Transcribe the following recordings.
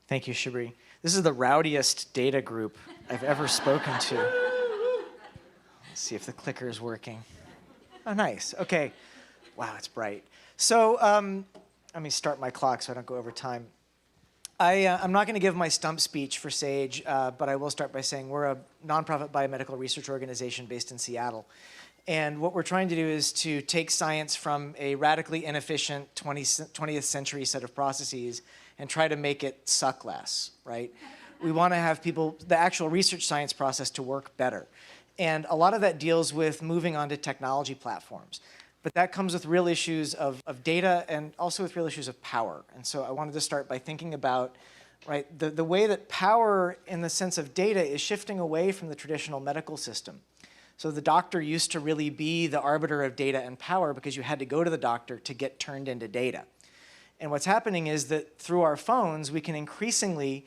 Thank you, Shabri. This is the rowdiest data group I've ever spoken to. Let's see if the clicker is working. Oh, nice. OK. Wow, it's bright. So let me start my clock so I don't go over time. I'm not going to give my stump speech for SAGE, but I will start by saying we're a nonprofit biomedical research organization based in Seattle. And what we're trying to do is to take science from a radically inefficient 20th century set of processes and try to make it suck less, right? We want to have the actual research science process to work better. And a lot of that deals with moving on to technology platforms. But that comes with real issues of data and also with real issues of power. And so I wanted to start by thinking about the way that power in the sense of data is shifting away from the traditional medical system. So the doctor used to really be the arbiter of data and power because you had to go to the doctor to get turned into data. And what's happening is that through our phones, we can increasingly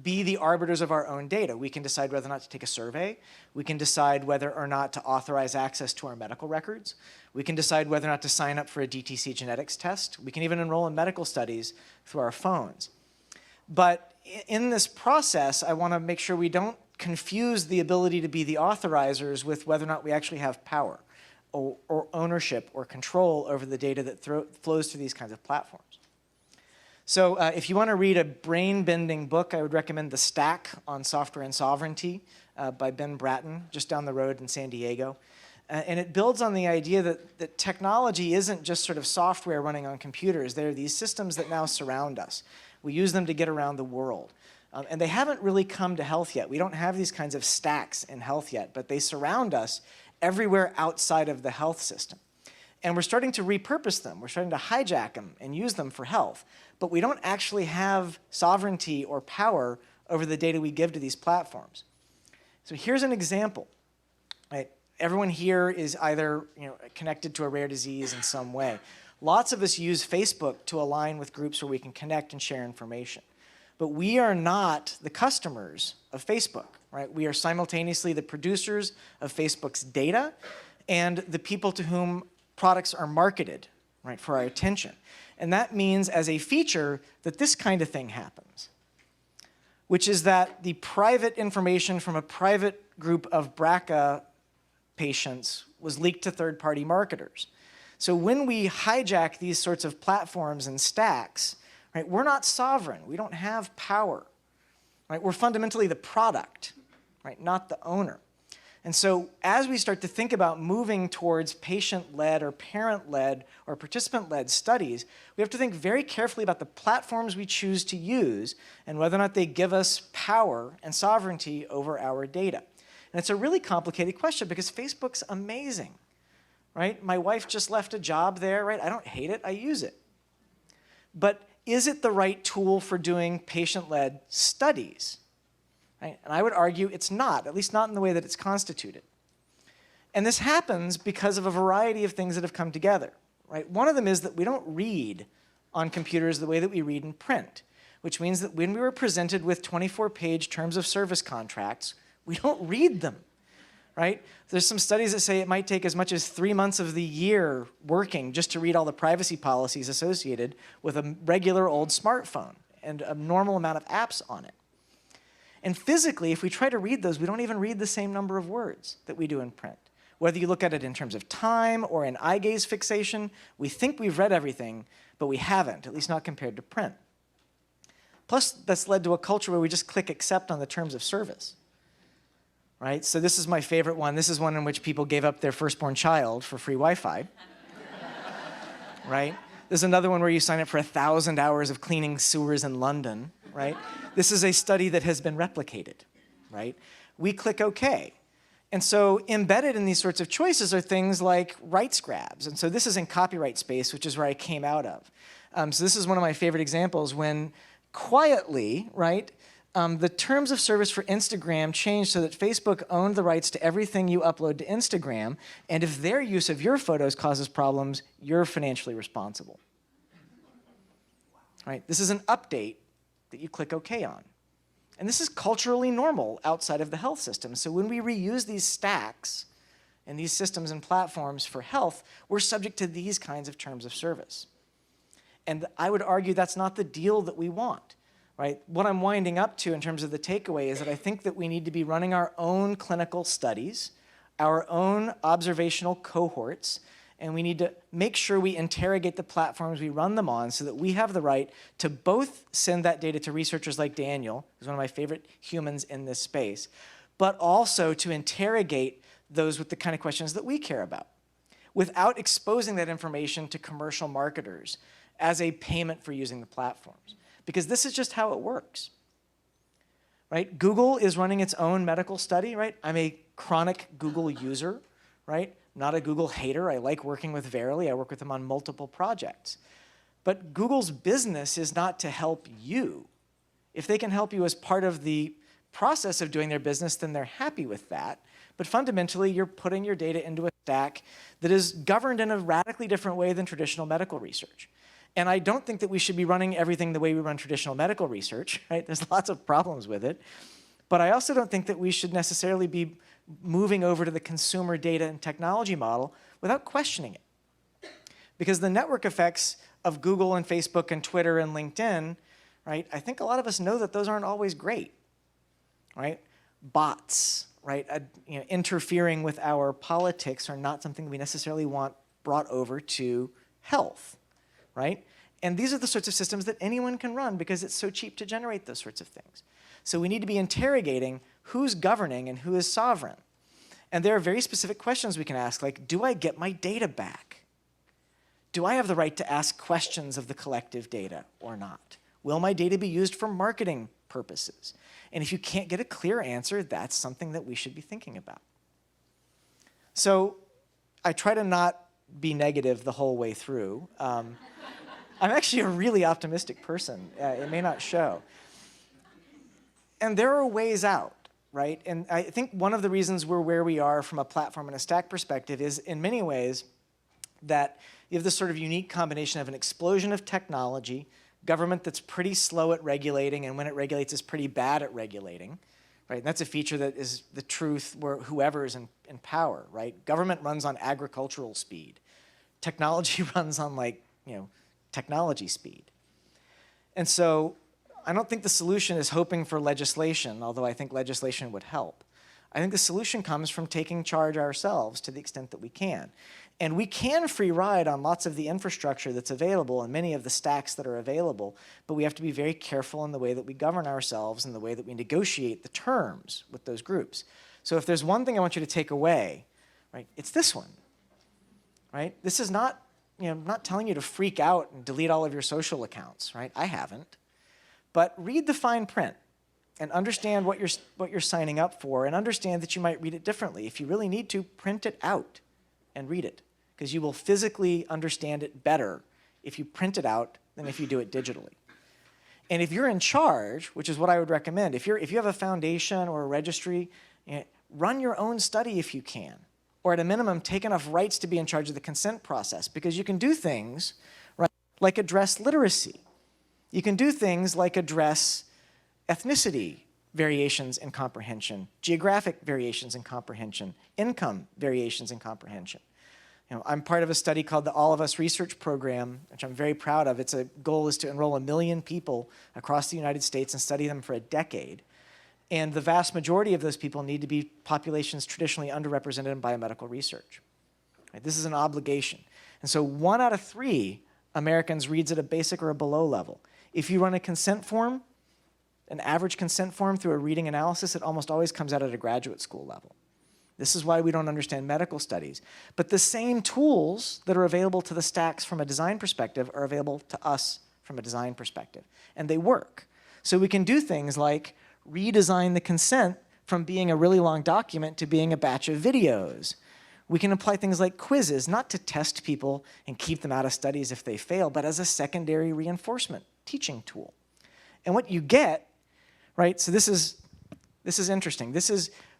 be the arbiters of our own data. We can decide whether or not to take a survey. We can decide whether or not to authorize access to our medical records. We can decide whether or not to sign up for a DTC genetics test. We can even enroll in medical studies through our phones. But in this process, I want to make sure we don't confuse the ability to be the authorizers with whether or not we actually have power or ownership or control over the data that flows through these kinds of platforms. So if you want to read a brain-bending book, I would recommend The Stack on Software and Sovereignty by Ben Bratton, just down the road in San Diego. And it builds on the idea that technology isn't just sort of software running on computers. They're these systems that now surround us. We use them to get around the world. And they haven't really come to health yet. We don't have these kinds of stacks in health yet, but they surround us everywhere outside of the health system. And we're starting to repurpose them. We're starting to hijack them and use them for health. But we don't actually have sovereignty or power over the data we give to these platforms. So here's an example. Right? Everyone here is either connected to a rare disease in some way. Lots of us use Facebook to align with groups where we can connect and share information. But we are not the customers of Facebook. Right? We are simultaneously the producers of Facebook's data and the people to whom products are marketed, right, for our attention. And that means, as a feature, that this kind of thing happens, which is that the private information from a private group of BRCA patients was leaked to third-party marketers. So when we hijack these sorts of platforms and stacks, right, we're not sovereign. We don't have power. Right? We're fundamentally the product, right, not the owner. And so as we start to think about moving towards patient-led or parent-led or participant-led studies, we have to think very carefully about the platforms we choose to use and whether or not they give us power and sovereignty over our data. And it's a really complicated question because Facebook's amazing, right? My wife just left a job there, right? I don't hate it, I use it. But is it the right tool for doing patient-led studies? Right? And I would argue it's not, at least not in the way that it's constituted. And this happens because of a variety of things that have come together. Right? One of them is that we don't read on computers the way that we read in print, which means that when we were presented with 24-page terms of service contracts, we don't read them. Right? There's some studies that say it might take as much as 3 months of the year working just to read all the privacy policies associated with a regular old smartphone and a normal amount of apps on it. And physically, if we try to read those, we don't even read the same number of words that we do in print. Whether you look at it in terms of time or in eye gaze fixation, we think we've read everything, but we haven't, at least not compared to print. Plus, that's led to a culture where we just click accept on the terms of service. Right? So this is my favorite one. This is one in which people gave up their firstborn child for free Wi-Fi. Right? There's another one where you sign up for 1,000 hours of cleaning sewers in London. Right? This is a study that has been replicated. Right? We click OK. And so embedded in these sorts of choices are things like rights grabs. And so this is in copyright space, which is where I came out of. So this is one of my favorite examples when quietly, right, the terms of service for Instagram changed so that Facebook owned the rights to everything you upload to Instagram, and if their use of your photos causes problems, you're financially responsible. Right? This is an update that you click OK on. And this is culturally normal outside of the health system. So when we reuse these stacks and these systems and platforms for health, we're subject to these kinds of terms of service. And I would argue that's not the deal that we want. right? What I'm winding up to in terms of the takeaway is that I think that we need to be running our own clinical studies, our own observational cohorts, and we need to make sure we interrogate the platforms we run them on so that we have the right to both send that data to researchers like Daniel, who's one of my favorite humans in this space, but also to interrogate those with the kind of questions that we care about without exposing that information to commercial marketers as a payment for using the platforms. Because this is just how it works, right? Google is running its own medical study, right? I'm a chronic Google user, right? Not a Google hater. I like working with Verily. I work with them on multiple projects. But Google's business is not to help you. If they can help you as part of the process of doing their business, then they're happy with that. But fundamentally, you're putting your data into a stack that is governed in a radically different way than traditional medical research. And I don't think that we should be running everything the way we run traditional medical research, right? There's lots of problems with it. But I also don't think that we should necessarily be moving over to the consumer data and technology model without questioning it. Because the network effects of Google and Facebook and Twitter and LinkedIn, right? I think a lot of us know that those aren't always great, right? Bots, right? Interfering with our politics are not something we necessarily want brought over to health, right? And these are the sorts of systems that anyone can run because it's so cheap to generate those sorts of things. So we need to be interrogating who's governing and who is sovereign. And there are very specific questions we can ask, like, do I get my data back? Do I have the right to ask questions of the collective data or not? Will my data be used for marketing purposes? And if you can't get a clear answer, that's something that we should be thinking about. So I try to not be negative the whole way through. I'm actually a really optimistic person. It may not show. And there are ways out, right? And I think one of the reasons we're where we are from a platform and a stack perspective is in many ways that you have this sort of unique combination of an explosion of technology, government that's pretty slow at regulating, and when it regulates is pretty bad at regulating, right? And that's a feature that is the truth where whoever is in power, right? Government runs on agricultural speed. Technology runs on technology speed. And so I don't think the solution is hoping for legislation, although I think legislation would help. I think the solution comes from taking charge ourselves to the extent that we can. And we can free ride on lots of the infrastructure that's available and many of the stacks that are available, but we have to be very careful in the way that we govern ourselves and the way that we negotiate the terms with those groups. So if there's one thing I want you to take away, right, it's this one, right? This is not, I'm not telling you to freak out and delete all of your social accounts, right? I haven't. But read the fine print and understand what you're signing up for and understand that you might read it differently. If you really need to, print it out and read it, because you will physically understand it better if you print it out than if you do it digitally. And if you're in charge, which is what I would recommend, if you have a foundation or a registry, run your own study if you can, or at a minimum, take enough rights to be in charge of the consent process, because you can do things, right, like address literacy. You can do things like address ethnicity variations in comprehension, geographic variations in comprehension, income variations in comprehension. I'm part of a study called the All of Us Research Program, which I'm very proud of. Its goal is to enroll 1 million people across the United States and study them for a decade. And the vast majority of those people need to be populations traditionally underrepresented in biomedical research. Right? This is an obligation. And so 1 out of 3 Americans reads at a basic or a below level. If you run a consent form, an average consent form through a reading analysis, it almost always comes out at a graduate school level. This is why we don't understand medical studies. But the same tools that are available to the stacks from a design perspective are available to us from a design perspective. And they work. So we can do things like redesign the consent from being a really long document to being a batch of videos. We can apply things like quizzes, not to test people and keep them out of studies if they fail, but as a secondary reinforcement teaching tool. And what you get, right, so this is interesting.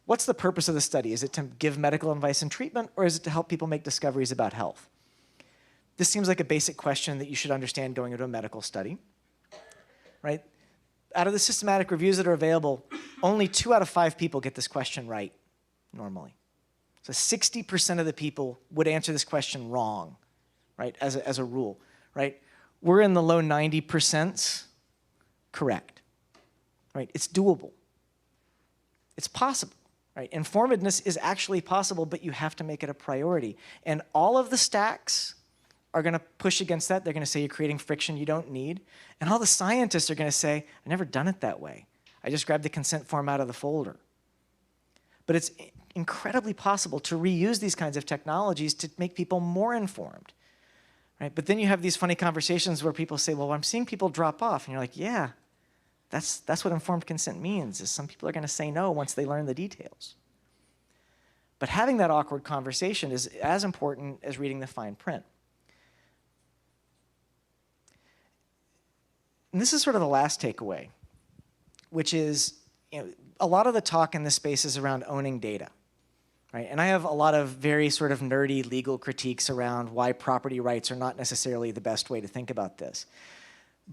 What's the purpose of the study? Is it to give medical advice and treatment, or is it to help people make discoveries about health? This seems like a basic question that you should understand going into a medical study, right? Out of the systematic reviews that are available, only 2 out of 5 people get this question right, normally. So 60% of the people would answer this question wrong, right, as a rule, right? We're in the low 90% correct. right? It's doable. It's possible, right? Informedness is actually possible, but you have to make it a priority. And all of the stacks are going to push against that. They're going to say you're creating friction you don't need. And all the scientists are going to say, I've never done it that way. I just grabbed the consent form out of the folder. But it's incredibly possible to reuse these kinds of technologies to make people more informed, right? But then you have these funny conversations where people say, well, I'm seeing people drop off. And you're like, yeah, that's what informed consent means, is some people are going to say no once they learn the details. But having that awkward conversation is as important as reading the fine print. And this is sort of the last takeaway, which is, a lot of the talk in this space is around owning data, right? And I have a lot of very sort of nerdy legal critiques around why property rights are not necessarily the best way to think about this.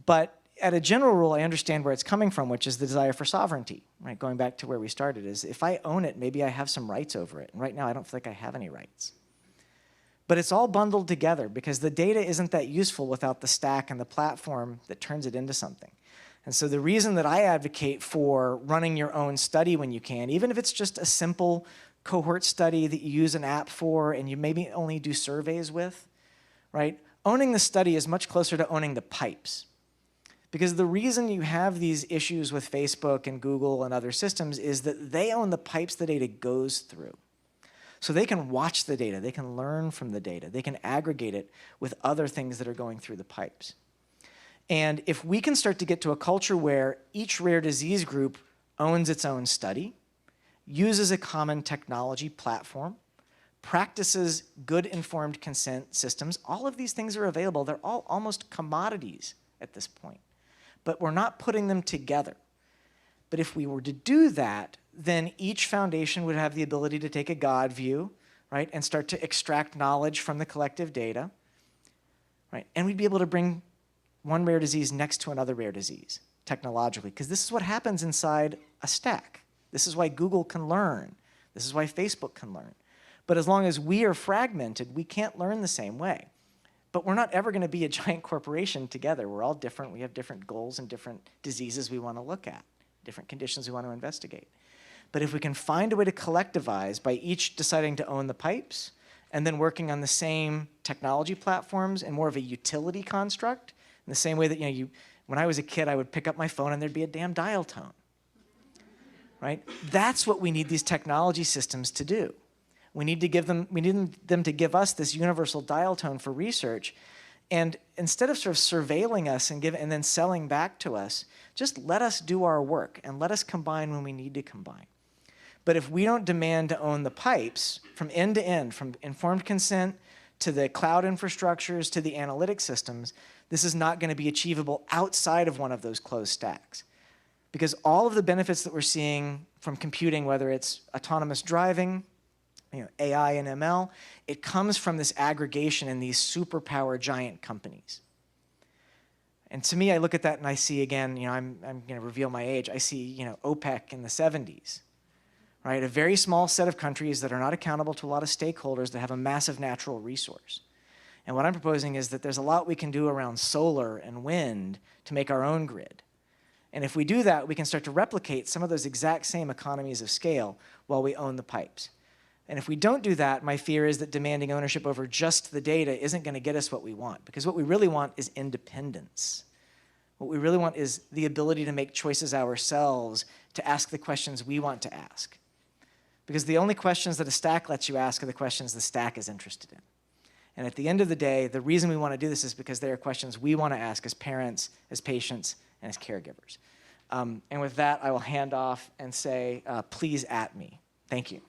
But at a general rule, I understand where it's coming from, which is the desire for sovereignty, right? Going back to where we started, is if I own it, maybe I have some rights over it. And right now, I don't feel like I have any rights. But it's all bundled together because the data isn't that useful without the stack and the platform that turns it into something. And so the reason that I advocate for running your own study when you can, even if it's just a simple cohort study that you use an app for and you maybe only do surveys with, right? Owning the study is much closer to owning the pipes. Because the reason you have these issues with Facebook and Google and other systems is that they own the pipes the data goes through. So they can watch the data, they can learn from the data, they can aggregate it with other things that are going through the pipes. And if we can start to get to a culture where each rare disease group owns its own study, uses a common technology platform, practices good informed consent systems, all of these things are available. They're all almost commodities at this point. But we're not putting them together. But if we were to do that, then each foundation would have the ability to take a God view, right, and start to extract knowledge from the collective data, right? And we'd be able to bring one rare disease next to another rare disease technologically, because this is what happens inside a stack. This is why Google can learn. This is why Facebook can learn. But as long as we are fragmented, we can't learn the same way. But we're not ever going to be a giant corporation together. We're all different. We have different goals and different diseases we want to look at, different conditions we want to investigate. But if we can find a way to collectivize by each deciding to own the pipes and then working on the same technology platforms in more of a utility construct, in the same way that when I was a kid, I would pick up my phone and there'd be a damn dial tone, right? That's what we need these technology systems to do. We need them to give us this universal dial tone for research. And instead of sort of surveilling us and then selling back to us, just let us do our work and let us combine when we need to combine. But if we don't demand to own the pipes from end to end, from informed consent to the cloud infrastructures to the analytic systems, this is not going to be achievable outside of one of those closed stacks. Because all of the benefits that we're seeing from computing, whether it's autonomous driving, AI and ML, it comes from this aggregation in these superpower giant companies. And to me, I look at that and I see, again, I'm going to reveal my age, I see, OPEC in the 70s, right? A very small set of countries that are not accountable to a lot of stakeholders that have a massive natural resource. And what I'm proposing is that there's a lot we can do around solar and wind to make our own grid. And if we do that, we can start to replicate some of those exact same economies of scale while we own the pipes. And if we don't do that, my fear is that demanding ownership over just the data isn't going to get us what we want. Because what we really want is independence. What we really want is the ability to make choices ourselves, to ask the questions we want to ask. Because the only questions that a stack lets you ask are the questions the stack is interested in. And at the end of the day, the reason we want to do this is because they are questions we want to ask as parents, as patients, and as caregivers. And with that, I will hand off and say, please at me. Thank you.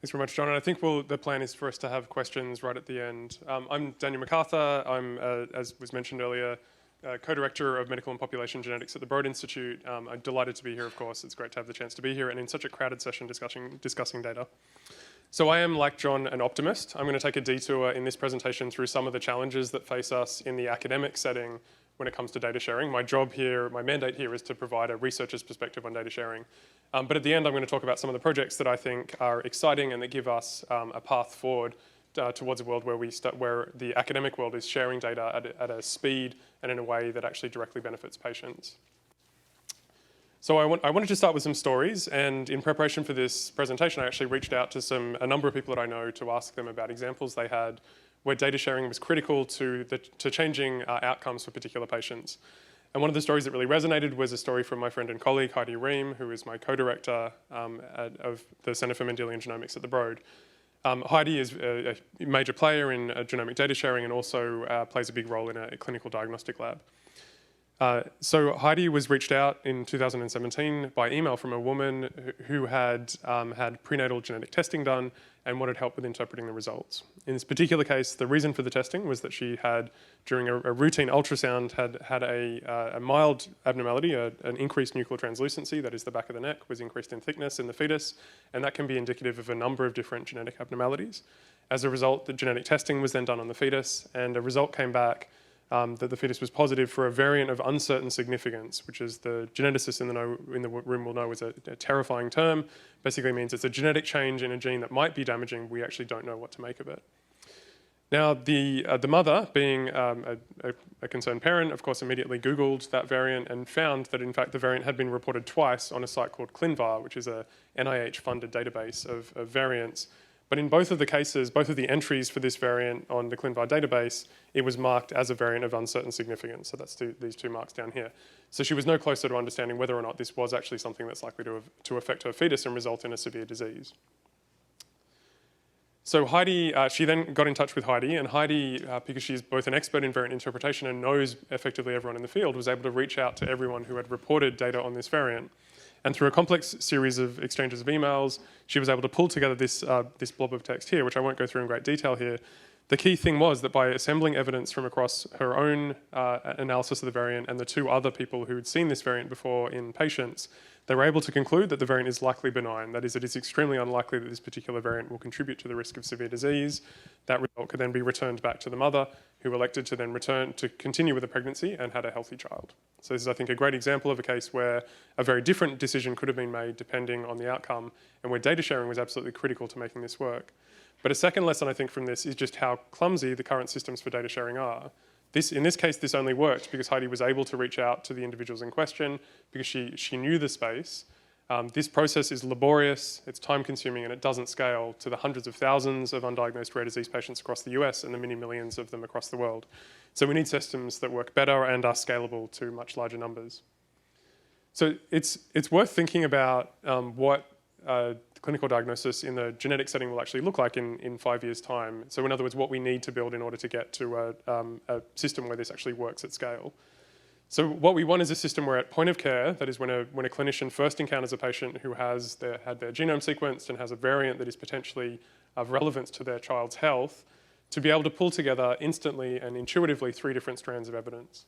Thanks very much, John. And I think the plan is for us to have questions right at the end. I'm Daniel MacArthur. I'm, as was mentioned earlier, co-director of Medical and Population Genetics at the Broad Institute. I'm delighted to be here, of course. It's great to have the chance to be here and in such a crowded session discussing data. So I am, like John, an optimist. I'm going to take a detour in this presentation through some of the challenges that face us in the academic setting when it comes to data sharing. My job here, my mandate here is to provide a researcher's perspective on data sharing. But at the end, I'm going to talk about some of the projects that I think are exciting and that give us a path forward towards a world where the academic world is sharing data at a speed and in a way that actually directly benefits patients. So I wanted to start with some stories, and in preparation for this presentation, I actually reached out to a number of people that I know to ask them about examples they had where data sharing was critical to changing outcomes for particular patients. And one of the stories that really resonated was a story from my friend and colleague, Heidi Ream, who is my co-director of the Centre for Mendelian Genomics at the Broad. Heidi is a major player in genomic data sharing and also plays a big role in a clinical diagnostic lab. So Heidi was reached out in 2017 by email from a woman who had had prenatal genetic testing done and wanted help with interpreting the results. In this particular case, the reason for the testing was that she had, during a routine ultrasound, had a mild abnormality, an increased nuchal translucency, that is the back of the neck, was increased in thickness in the fetus, and that can be indicative of a number of different genetic abnormalities. As a result, the genetic testing was then done on the fetus, and a result came back that the fetus was positive for a variant of uncertain significance, which is the geneticists in the room will know is a terrifying term. Basically means it's a genetic change in a gene that might be damaging. We actually don't know what to make of it. Now, the mother, being a concerned parent, of course, immediately Googled that variant and found that, in fact, the variant had been reported twice on a site called Clinvar, which is a NIH-funded database of variants. But in both of the cases, both of the entries for this variant on the Clinvar database, it was marked as a variant of uncertain significance. So that's these two marks down here. So she was no closer to understanding whether or not this was actually something that's likely to affect her fetus and result in a severe disease. So Heidi, she then got in touch with Heidi, and Heidi, because she's both an expert in variant interpretation and knows effectively everyone in the field, was able to reach out to everyone who had reported data on this variant. And through a complex series of exchanges of emails, she was able to pull together this blob of text here, which I won't go through in great detail here. The key thing was that by assembling evidence from across her own analysis of the variant and the two other people who had seen this variant before in patients, they were able to conclude that the variant is likely benign. That is, it is extremely unlikely that this particular variant will contribute to the risk of severe disease. That result could then be returned back to the mother, who elected to then continue with the pregnancy and had a healthy child. So this is, I think, a great example of a case where a very different decision could have been made depending on the outcome, and where data sharing was absolutely critical to making this work. But a second lesson, I think, from this is just how clumsy the current systems for data sharing are. In this case, this only worked because Heidi was able to reach out to the individuals in question because she knew the space. This process is laborious, it's time-consuming, and it doesn't scale to the hundreds of thousands of undiagnosed rare disease patients across the US and the many millions of them across the world. So we need systems that work better and are scalable to much larger numbers. So it's worth thinking about what clinical diagnosis in the genetic setting will actually look like in 5 years' time. So in other words, what we need to build in order to get to a system where this actually works at scale. So what we want is a system where at point of care, that is when a clinician first encounters a patient who has had their genome sequenced and has a variant that is potentially of relevance to their child's health, to be able to pull together instantly and intuitively 3 different strands of evidence.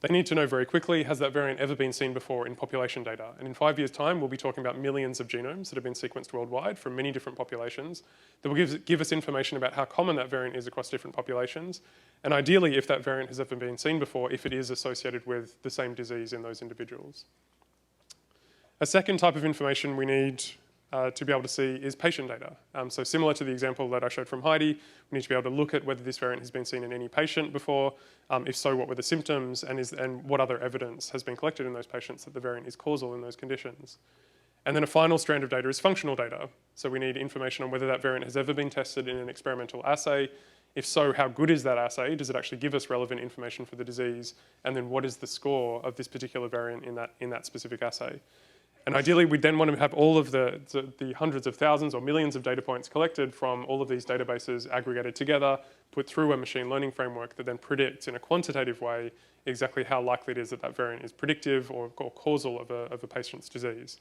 They need to know very quickly, has that variant ever been seen before in population data? And in 5 years' time, we'll be talking about millions of genomes that have been sequenced worldwide from many different populations that will give us information about how common that variant is across different populations. And ideally, if that variant has ever been seen before, if it is associated with the same disease in those individuals. A second type of information we need to be able to see is patient data. So similar to the example that I showed from Heidi, we need to be able to look at whether this variant has been seen in any patient before. If so, what were the symptoms and what other evidence has been collected in those patients that the variant is causal in those conditions. And then a final strand of data is functional data. So we need information on whether that variant has ever been tested in an experimental assay. If so, how good is that assay? Does it actually give us relevant information for the disease? And then what is the score of this particular variant in that specific assay? And ideally, we then want to have all of the hundreds of thousands or millions of data points collected from all of these databases aggregated together, put through a machine learning framework that then predicts in a quantitative way exactly how likely it is that that variant is predictive or causal of a patient's disease.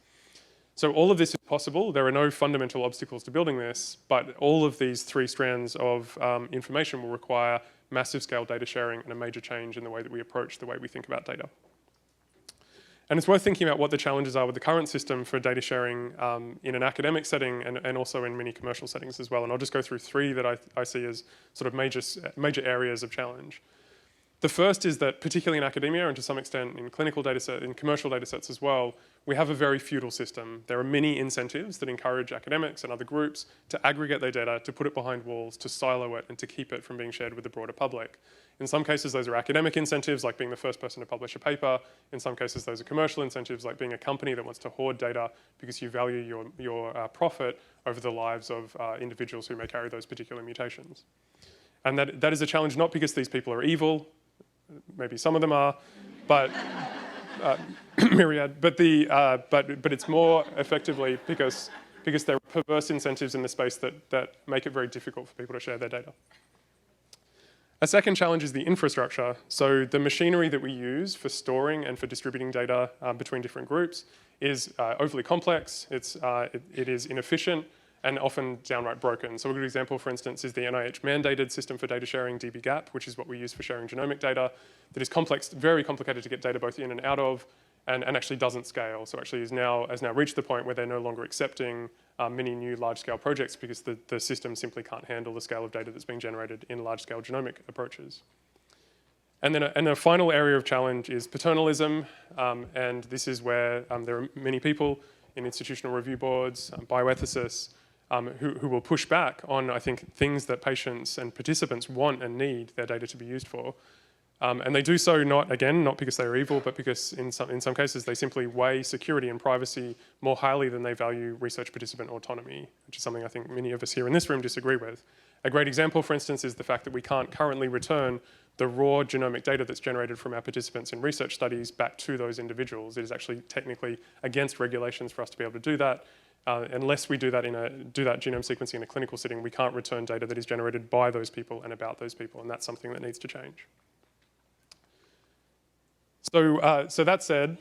So all of this is possible. There are no fundamental obstacles to building this, but all of these 3 strands of information will require massive scale data sharing and a major change in the way that we approach the way we think about data. And it's worth thinking about what the challenges are with the current system for data sharing in an academic setting and also in many commercial settings as well. And I'll just go through 3 that I see as sort of major areas of challenge. The first is that, particularly in academia and to some extent in clinical data set, in commercial data sets as well, we have a very feudal system. There are many incentives that encourage academics and other groups to aggregate their data, to put it behind walls, to silo it, and to keep it from being shared with the broader public. In some cases, those are academic incentives, like being the first person to publish a paper. In some cases, those are commercial incentives, like being a company that wants to hoard data because you value your profit over the lives of individuals who may carry those particular mutations. And that is a challenge not because these people are evil, maybe some of them are, but myriad. But it's more effectively because there are perverse incentives in the space that make it very difficult for people to share their data. A second challenge is the infrastructure. So the machinery that we use for storing and for distributing data between different groups is overly complex. It is inefficient and often downright broken. So a good example, for instance, is the NIH-mandated system for data sharing, dbGaP, which is what we use for sharing genomic data, that is complex, very complicated to get data both in and out of, and actually doesn't scale. So actually has now reached the point where they're no longer accepting many new large-scale projects because the system simply can't handle the scale of data that's being generated in large-scale genomic approaches. And then a final area of challenge is paternalism, and this is where there are many people in institutional review boards, bioethicists, who will push back on, I think, things that patients and participants want and need their data to be used for. And they do so not because they're evil, but because in some cases they simply weigh security and privacy more highly than they value research participant autonomy, which is something I think many of us here in this room disagree with. A great example, for instance, is the fact that we can't currently return the raw genomic data that's generated from our participants in research studies back to those individuals. It is actually technically against regulations for us to be able to do that. Unless we do that genome sequencing in a clinical setting, we can't return data that is generated by those people and about those people, and that's something that needs to change. So that said,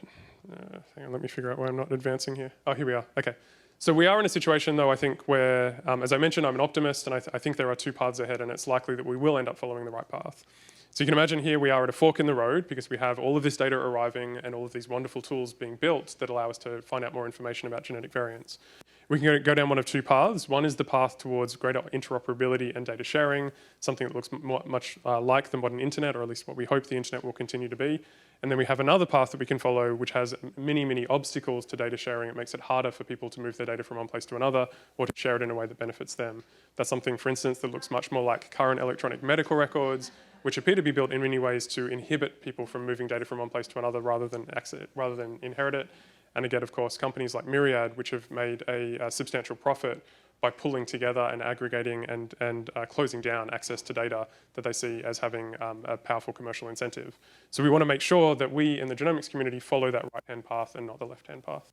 hang on, let me figure out why I'm not advancing here. Oh, here we are. Okay. So we are in a situation, though, I think, where, as I mentioned, I'm an optimist, and I think there are two paths ahead, and it's likely that we will end up following the right path. So you can imagine here we are at a fork in the road because we have all of this data arriving and all of these wonderful tools being built that allow us to find out more information about genetic variants. We can go down one of two paths. One is the path towards greater interoperability and data sharing, something that looks much like the modern internet, or at least what we hope the internet will continue to be. And then we have another path that we can follow, which has many, many obstacles to data sharing. It makes it harder for people to move their data from one place to another or to share it in a way that benefits them. That's something, for instance, that looks much more like current electronic medical records, which appear to be built in many ways to inhibit people from moving data from one place to another rather than inherit it. And again, of course, companies like Myriad, which have made a substantial profit by pulling together and aggregating and closing down access to data that they see as having a powerful commercial incentive. So we want to make sure that we in the genomics community follow that right-hand path and not the left-hand path.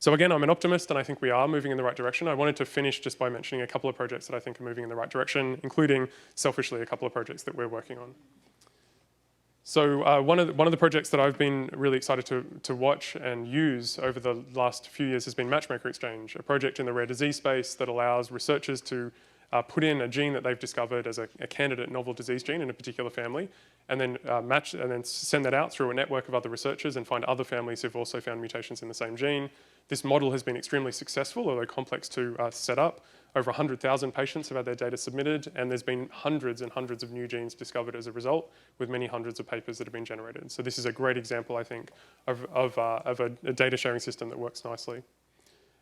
So again, I'm an optimist, and I think we are moving in the right direction. I wanted to finish just by mentioning a couple of projects that I think are moving in the right direction, including, selfishly, a couple of projects that we're working on. So one of the projects that I've been really excited to watch and use over the last few years has been Matchmaker Exchange, a project in the rare disease space that allows researchers to put in a gene that they've discovered as a candidate novel disease gene in a particular family, and then send that out through a network of other researchers and find other families who've also found mutations in the same gene. This model has been extremely successful, although complex to set up. Over 100,000 patients have had their data submitted, and there's been hundreds and hundreds of new genes discovered as a result, with many hundreds of papers that have been generated. So this is a great example, I think, of a data sharing system that works nicely.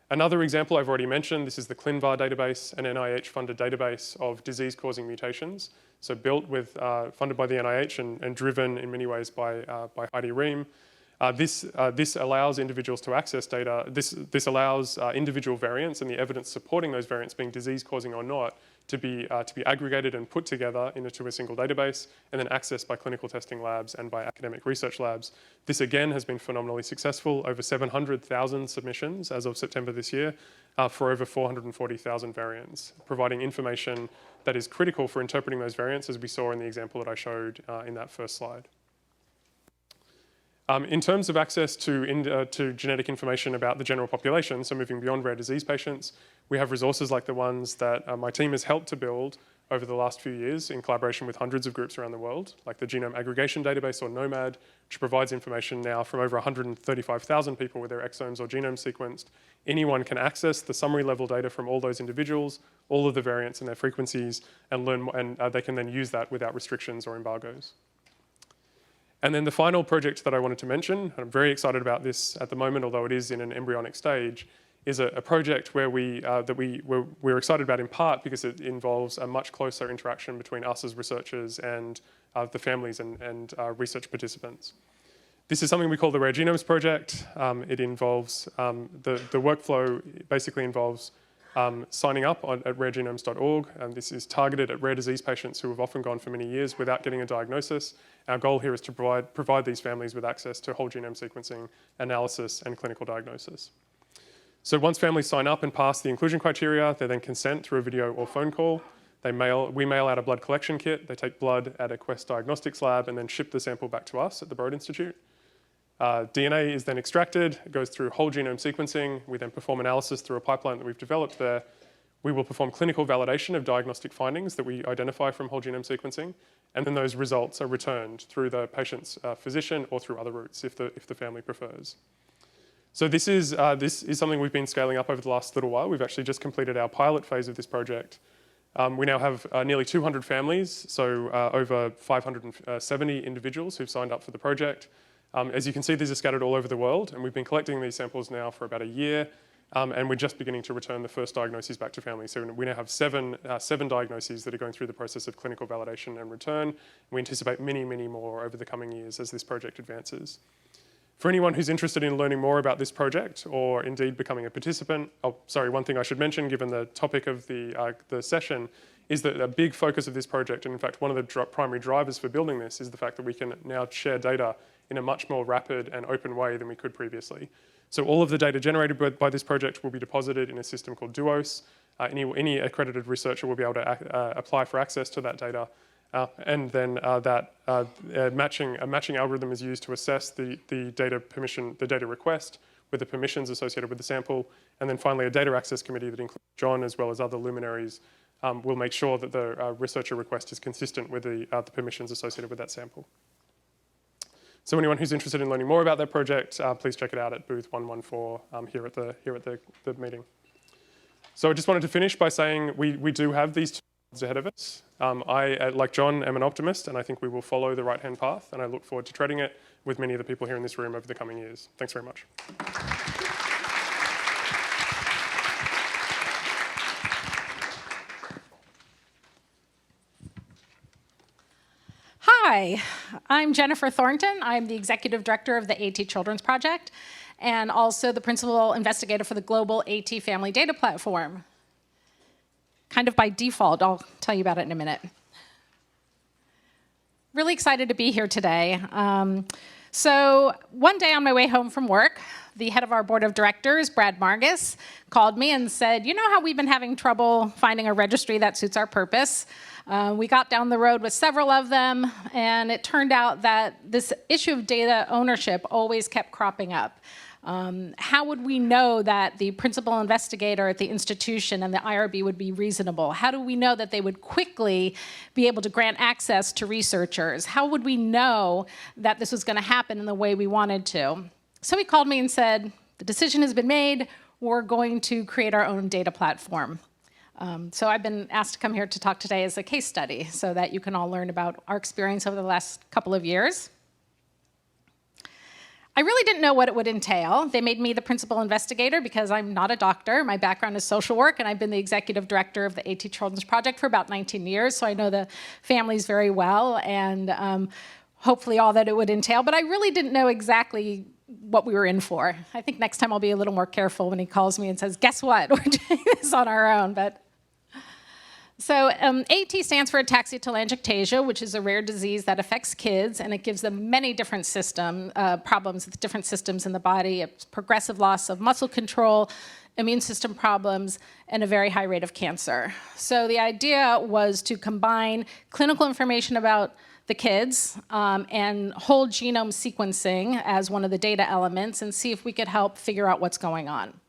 Another example I've already mentioned, this is the Clinvar database, an NIH-funded database of disease-causing mutations. So built with, funded by the NIH and driven in many ways by Heidi Rehm. This allows individuals to access data. This allows individual variants and the evidence supporting those variants being disease-causing or not to be aggregated and put together into a single database and then accessed by clinical testing labs and by academic research labs. This again has been phenomenally successful. Over 700,000 submissions as of September this year for over 440,000 variants, providing information that is critical for interpreting those variants, as we saw in the example that I showed in that first slide. In terms of access to genetic information about the general population, so moving beyond rare disease patients, we have resources like the ones that my team has helped to build over the last few years in collaboration with hundreds of groups around the world, like the Genome Aggregation Database, or GNOMAD, which provides information now from over 135,000 people with their exomes or genomes sequenced. Anyone can access the summary level data from all those individuals, all of the variants and their frequencies, and learn, and they can then use that without restrictions or embargoes. And then the final project that I wanted to mention, and I'm very excited about this at the moment, although it is in an embryonic stage, is a project where we're excited about in part because it involves a much closer interaction between us as researchers and the families and research participants. This is something we call the Rare Genomes Project. It involves, the workflow basically involves signing up at raregenomes.org. This is targeted at rare disease patients who have often gone for many years without getting a diagnosis. Our goal here is to provide these families with access to whole genome sequencing, analysis, and clinical diagnosis. So once families sign up and pass the inclusion criteria, they then consent through a video or phone call. We mail out a blood collection kit. They take blood at a Quest Diagnostics lab and then ship the sample back to us at the Broad Institute. DNA is then extracted, it goes through whole genome sequencing. We then perform analysis through a pipeline that we've developed there. We will perform clinical validation of diagnostic findings that we identify from whole genome sequencing, and then those results are returned through the patient's physician or through other routes if the family prefers. So this is something we've been scaling up over the last little while. We've actually just completed our pilot phase of this project. We now have nearly 200 families, so over 570 individuals who've signed up for the project. As you can see, these are scattered all over the world, and we've been collecting these samples now for about a year, and we're just beginning to return the first diagnoses back to families. So we now have seven diagnoses that are going through the process of clinical validation and return. We anticipate many, many more over the coming years as this project advances. For anyone who's interested in learning more about this project or indeed becoming a participant, one thing I should mention, given the topic of the session, is that a big focus of this project, and in fact one of the primary drivers for building this, is the fact that we can now share data in a much more rapid and open way than we could previously. So all of the data generated by this project will be deposited in a system called Duos. Any accredited researcher will be able to apply for access to that data. And then a matching algorithm is used to assess the data request with the permissions associated with the sample. And then finally, a data access committee that includes John as well as other luminaries will make sure that the researcher request is consistent with the permissions associated with that sample. So anyone who's interested in learning more about that project, please check it out at booth 114 here at the meeting. So I just wanted to finish by saying we do have these 2 years ahead of us. I, like John, am an optimist, and I think we will follow the right-hand path, and I look forward to treading it with many of the people here in this room over the coming years. Thanks very much. Hi, I'm Jennifer Thornton. I'm the Executive Director of the AT Children's Project and also the Principal Investigator for the Global AT Family Data Platform. Kind of by default, I'll tell you about it in a minute. Really excited to be here today. So one day on my way home from work, the head of our board of directors, Brad Margus, called me and said, you know how we've been having trouble finding a registry that suits our purpose? We got down the road with several of them, and it turned out that this issue of data ownership always kept cropping up. How would we know that the principal investigator at the institution and the IRB would be reasonable? How do we know that they would quickly be able to grant access to researchers? How would we know that this was going to happen in the way we wanted to? So he called me and said, the decision has been made. We're going to create our own data platform. So I've been asked to come here to talk today as a case study so that you can all learn about our experience over the last couple of years. I really didn't know what it would entail. They made me the principal investigator because I'm not a doctor. My background is social work, and I've been the executive director of the AT Children's Project for about 19 years, so I know the families very well and hopefully all that it would entail. But I really didn't know exactly what we were in for. I think next time I'll be a little more careful when he calls me and says, guess what, we're doing this on our own. So AT stands for ataxia-telangiectasia, which is a rare disease that affects kids, and it gives them many different problems with different systems in the body. It's progressive loss of muscle control, immune system problems, and a very high rate of cancer. So the idea was to combine clinical information about the kids and whole genome sequencing as one of the data elements and see if we could help figure out what's going on.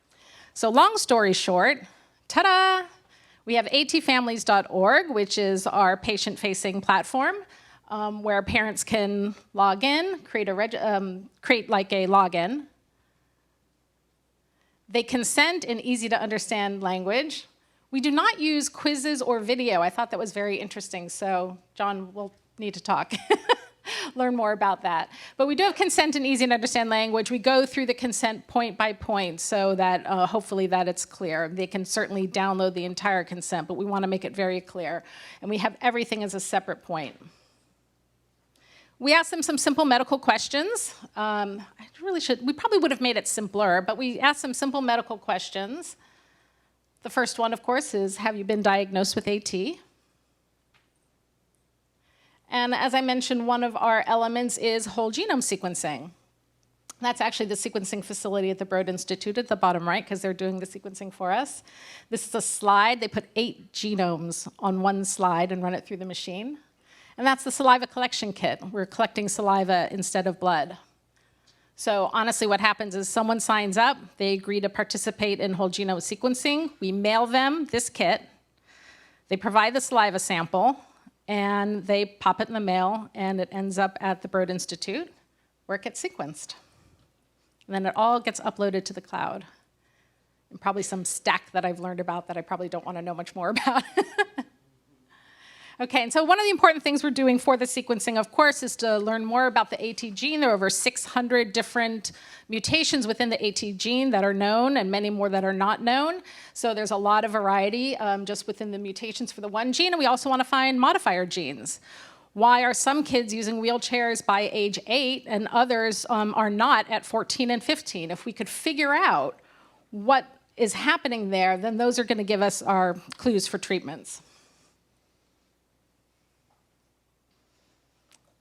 So long story short, ta-da! We have atfamilies.org, which is our patient-facing platform, where parents can log in, create like a login. They consent in easy-to-understand language. We do not use quizzes or video. I thought that was very interesting, so John will need to talk. Learn more about that. But we do have consent in easy-to-understand language. We go through the consent point by point so that hopefully that it's clear. They can certainly download the entire consent, but we want to make it very clear. And we have everything as a separate point. We asked them some simple medical questions. We probably would have made it simpler, but we asked some simple medical questions. The first one, of course, is, have you been diagnosed with AT? And as I mentioned, one of our elements is whole genome sequencing. That's actually the sequencing facility at the Broad Institute at the bottom right, because they're doing the sequencing for us. This is a slide. They put 8 genomes on one slide and run it through the machine. And that's the saliva collection kit. We're collecting saliva instead of blood. So honestly, what happens is someone signs up, they agree to participate in whole genome sequencing. We mail them this kit. They provide the saliva sample, and they pop it in the mail, and it ends up at the Broad Institute, where it gets sequenced. And then it all gets uploaded to the cloud. And probably some stack that I've learned about that I probably don't want to know much more about. Okay, and so one of the important things we're doing for the sequencing, of course, is to learn more about the AT gene. There are over 600 different mutations within the AT gene that are known and many more that are not known. So there's a lot of variety just within the mutations for the one gene, and we also want to find modifier genes. Why are some kids using wheelchairs by age 8 and others are not at 14 and 15? If we could figure out what is happening there, then those are going to give us our clues for treatments.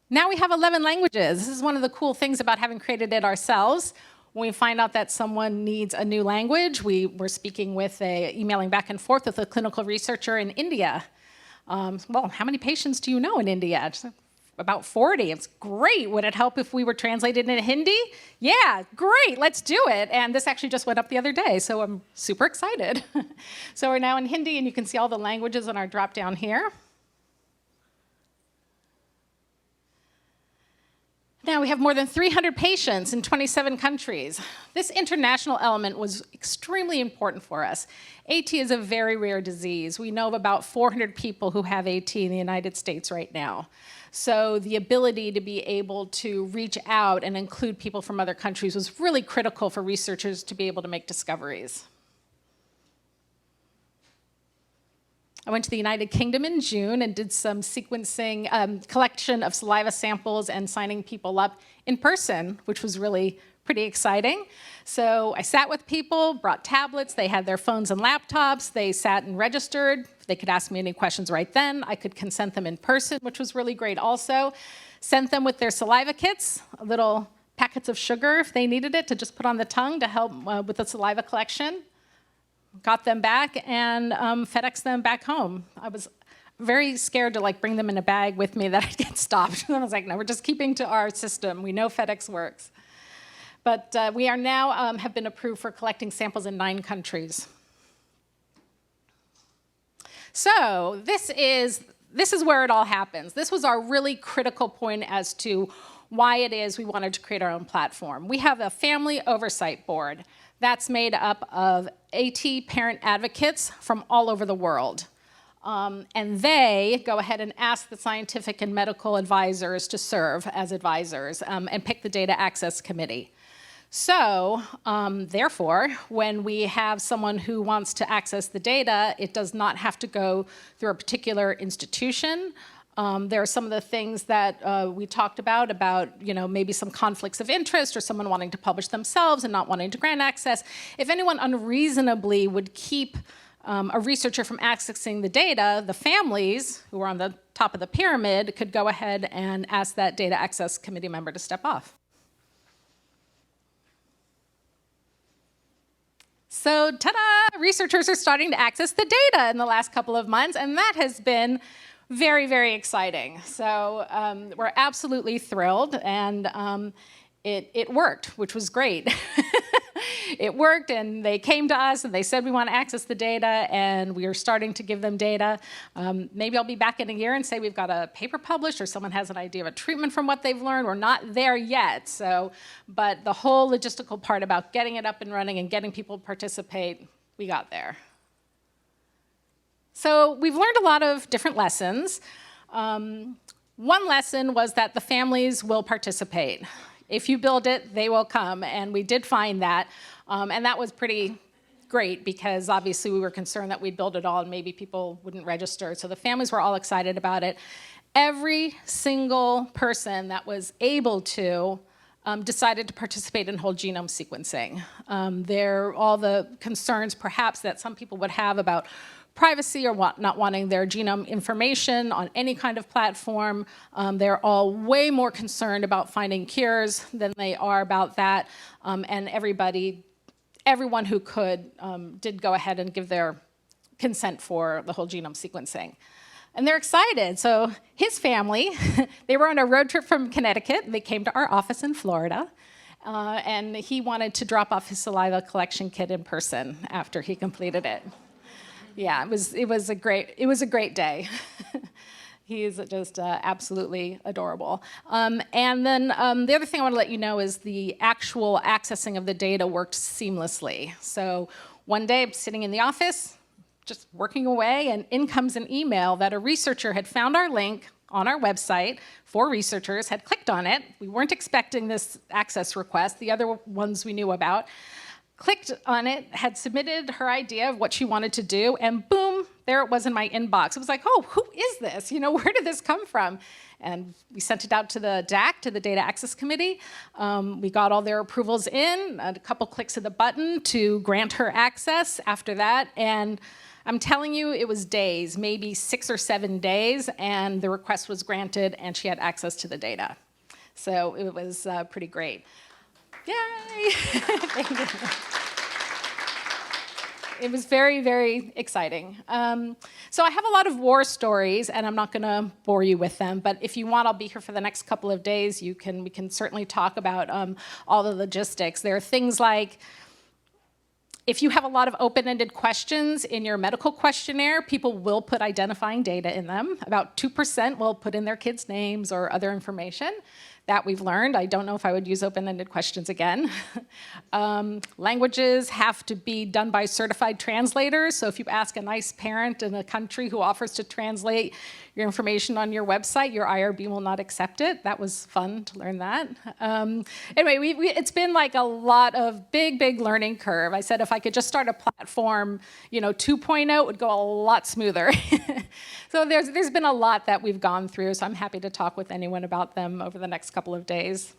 Now we have 11 languages. This is one of the cool things about having created it ourselves. When we find out that someone needs a new language, we were speaking with emailing back and forth with a clinical researcher in India. Well, how many patients do you know in India? Just about 40. It's great. Would it help if we were translated into Hindi? Yeah, great. Let's do it. And this actually just went up the other day, so I'm super excited. So we're now in Hindi, and you can see all the languages on our drop down here. Now we have more than 300 patients in 27 countries. This international element was extremely important for us. AT is a very rare disease. We know of about 400 people who have AT in the United States right now. So the ability to be able to reach out and include people from other countries was really critical for researchers to be able to make discoveries. I went to the United Kingdom in June and did some sequencing, collection of saliva samples and signing people up in person, which was really pretty exciting. So I sat with people, brought tablets, they had their phones and laptops, they sat and registered. They could ask me any questions right then. I could consent them in person, which was really great also. Sent them with their saliva kits, little packets of sugar if they needed it to just put on the tongue to help with the saliva collection. Got them back and FedExed them back home. I was very scared to bring them in a bag with me that I'd get stopped. I was like, no, we're just keeping to our system. We know FedEx works. But we are now have been approved for collecting samples in 9 countries. So this is where it all happens. This was our really critical point as to why it is we wanted to create our own platform. We have a family oversight board that's made up of AT parent advocates from all over the world. And they go ahead and ask the scientific and medical advisors to serve as advisors and pick the data access committee. So, therefore, when we have someone who wants to access the data, it does not have to go through a particular institution. There are some of the things that we talked about maybe some conflicts of interest or someone wanting to publish themselves and not wanting to grant access. If anyone unreasonably would keep a researcher from accessing the data, the families who are on the top of the pyramid could go ahead and ask that data access committee member to step off. So, ta-da! Researchers are starting to access the data in the last couple of months, and that has been very, very exciting. So we're absolutely thrilled, and it worked, which was great. it worked, and they came to us, and they said, we want to access the data, and we are starting to give them data. Maybe I'll be back in a year and say we've got a paper published, or someone has an idea of a treatment from what they've learned. We're not there yet, but the whole logistical part about getting it up and running and getting people to participate, we got there. So we've learned a lot of different lessons. One lesson was that the families will participate. If you build it, they will come, and we did find that. And that was pretty great, because obviously we were concerned that we'd build it all and maybe people wouldn't register. So the families were all excited about it. Every single person that was able to decided to participate in whole genome sequencing. All the concerns perhaps that some people would have about privacy or not wanting their genome information on any kind of platform. They're all way more concerned about finding cures than they are about that. And everyone who could did go ahead and give their consent for the whole genome sequencing. And they're excited. So his family, they were on a road trip from Connecticut. They came to our office in Florida. And he wanted to drop off his saliva collection kit in person after he completed it. Yeah, it was a great day. He is just absolutely adorable. And then the other thing I want to let you know is the actual accessing of the data worked seamlessly. So one day I'm sitting in the office, just working away, and in comes an email that a researcher had found our link on our website for researchers, had clicked on it. We weren't expecting this access request, the other ones we knew about. Clicked on it, had submitted her idea of what she wanted to do, and boom, there it was in my inbox. It was like, oh, who is this? Where did this come from? And we sent it out to the DAC, to the Data Access Committee. We got all their approvals in, a couple clicks of the button to grant her access after that. And I'm telling you, it was days, maybe 6 or 7 days, and the request was granted, and she had access to the data. So it was pretty great. Yay! Thank you. It was very, very exciting. So I have a lot of war stories, and I'm not going to bore you with them. But if you want, I'll be here for the next couple of days. We can certainly talk about all the logistics. There are things like, if you have a lot of open-ended questions in your medical questionnaire, people will put identifying data in them. About 2% will put in their kids' names or other information. That we've learned. I don't know if I would use open-ended questions again. Languages have to be done by certified translators. So if you ask a nice parent in a country who offers to translate your information on your website, your IRB will not accept it. That was fun to learn that. Anyway, it's been like a lot of big learning curve. I said if I could just start a platform, 2.0, it would go a lot smoother. So there's been a lot that we've gone through, so I'm happy to talk with anyone about them over the next couple of days.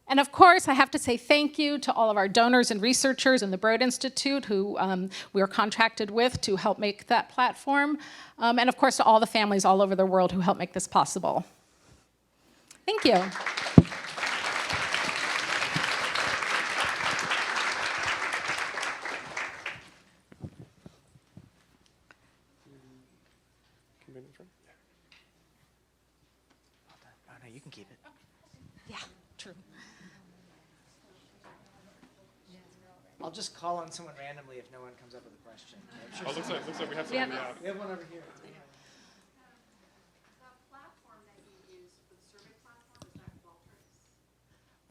And of course, I have to say thank you to all of our donors and researchers in the Broad Institute who we are contracted with to help make that platform. And of course, to all the families all over the world who help make this possible. Thank you. Oh, no, you can keep it. Yeah, true. I'll just call on someone randomly if no one comes up with a question. I'm sure Looks like we have some in the app. we have one over here.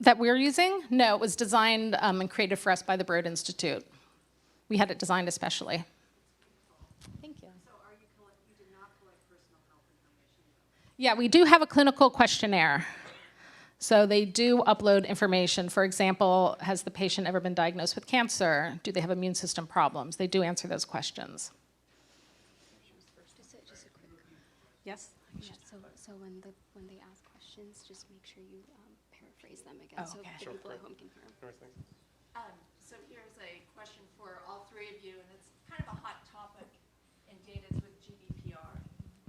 That we're using? No, it was designed and created for us by the Broad Institute. We had it designed especially. Thank you. So you did not collect personal health information? Yeah, we do have a clinical questionnaire. So they do upload information. For example, has the patient ever been diagnosed with cancer? Do they have immune system problems? They do answer those questions. Just a quick comment. Yes? Yeah, so when they ask questions, just make sure you paraphrase them again Oh, so okay. the people at home can hear them. So here's a question for all three of you, and it's kind of a hot topic in data with GDPR,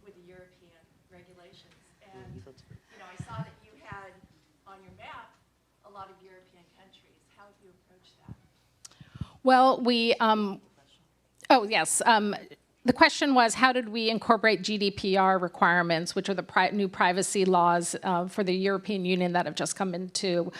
with the European regulations. And I saw that you had on your map a lot of European countries. How do you approach that? Well, we, oh yes, the question was, how did we incorporate GDPR requirements, which are the new privacy laws for the European Union that have just come into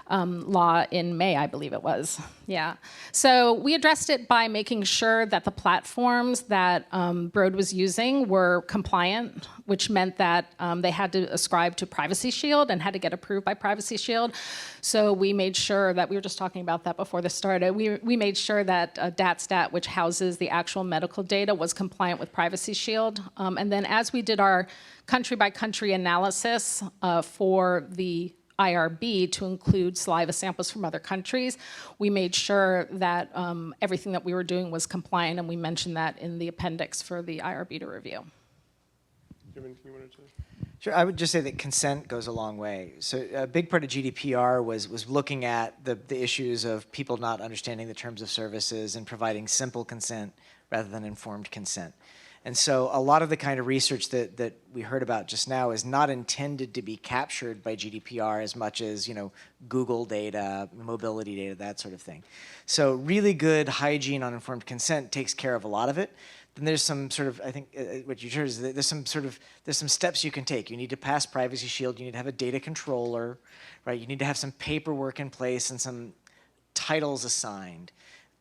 law in May, I believe it was. Yeah. So we addressed it by making sure that the platforms that Broad was using were compliant, which meant that they had to ascribe to Privacy Shield and had to get approved by Privacy Shield. So we made sure that, we were just talking about that before this started, we made sure that DATStat, which houses the actual medical data, was compliant with Privacy Shield. And then as we did our country-by-country analysis for the IRB to include saliva samples from other countries, we made sure that everything that we were doing was compliant, and we mentioned that in the appendix for the IRB to review. Do you have anything you wanted to? Sure, I would just say that consent goes a long way. So a big part of GDPR was looking at the issues of people not understanding the terms of services and providing simple consent rather than informed consent. And so a lot of the kind of research that we heard about just now is not intended to be captured by GDPR as much as, Google data, mobility data, that sort of thing. So really good hygiene on informed consent takes care of a lot of it. Then there's some sort of, I think what you heard is that there's some steps you can take. You need to pass Privacy Shield. You need to have a data controller, right? You need to have some paperwork in place and some titles assigned.